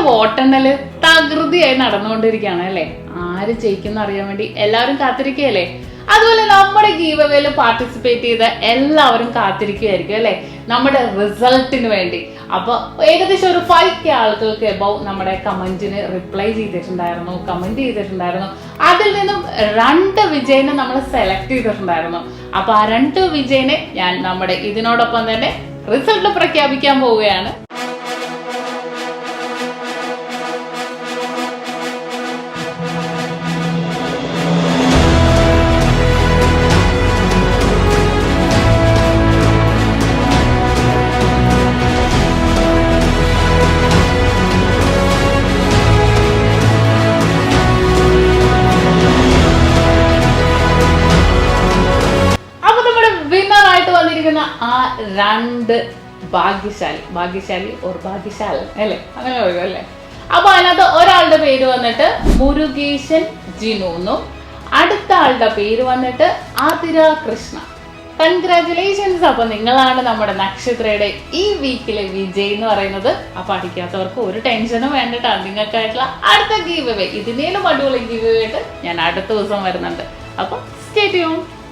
വോട്ടെണ്ണല് തകൃതിയായി നടന്നുകൊണ്ടിരിക്കുകയാണ് അല്ലെ. ആര് ജയിക്കുന്ന അറിയാൻ വേണ്ടി എല്ലാവരും കാത്തിരിക്കുകയല്ലേ. അതുപോലെ നമ്മുടെ ഗീവ് അവേയിൽ പാർട്ടിസിപ്പേറ്റ് ചെയ്ത എല്ലാവരും കാത്തിരിക്കുകയായിരിക്കും അല്ലെ നമ്മുടെ റിസൾട്ടിന് വേണ്ടി. അപ്പൊ ഏകദേശം ഒരു 5K ആളുകൾക്ക് എബവ് നമ്മുടെ കമന്റിന് റിപ്ലൈ ചെയ്തിട്ടുണ്ടായിരുന്നു, കമന്റ് ചെയ്തിട്ടുണ്ടായിരുന്നു. അതിൽ നിന്നും 2 വിജയിനെ നമ്മൾ സെലക്ട് ചെയ്തിട്ടുണ്ടായിരുന്നു. അപ്പൊ ആ 2 വിജയിനെ ഞാൻ നമ്മുടെ ഇതിനോടൊപ്പം തന്നെ റിസൾട്ട് പ്രഖ്യാപിക്കാൻ പോവുകയാണ്. ആ 2 ഭാഗ്യശാലി ഓർ ഭാഗ്യശാല അല്ലെ, അങ്ങനെ പറയും അല്ലെ. അപ്പൊ അതിനകത്ത് ഒരാളുടെ പേര് വന്നിട്ട് മുരുകേശൻ ജിനു, അടുത്ത ആളുടെ പേര് വന്നിട്ട് ആതിര കൃഷ്ണ. കൺഗ്രാറ്റുലേഷൻസ്. അപ്പൊ നിങ്ങളാണ് നമ്മുടെ നക്ഷത്രയുടെ ഈ വീക്കിലെ വിജയ് എന്ന് പറയുന്നത്. അപ്പൊ അടിക്കാത്തവർക്ക് ഒരു ടെൻഷനും വേണ്ടിട്ടാണ്. നിങ്ങൾക്കായിട്ടുള്ള അടുത്ത ഗീവ് അവേ, ഇതിനേലും അടിപൊളി ഗീവ് ആയിട്ട് ഞാൻ അടുത്ത ദിവസം വരുന്നുണ്ട്. അപ്പൊ സ്റ്റേ ട്യൂൺ.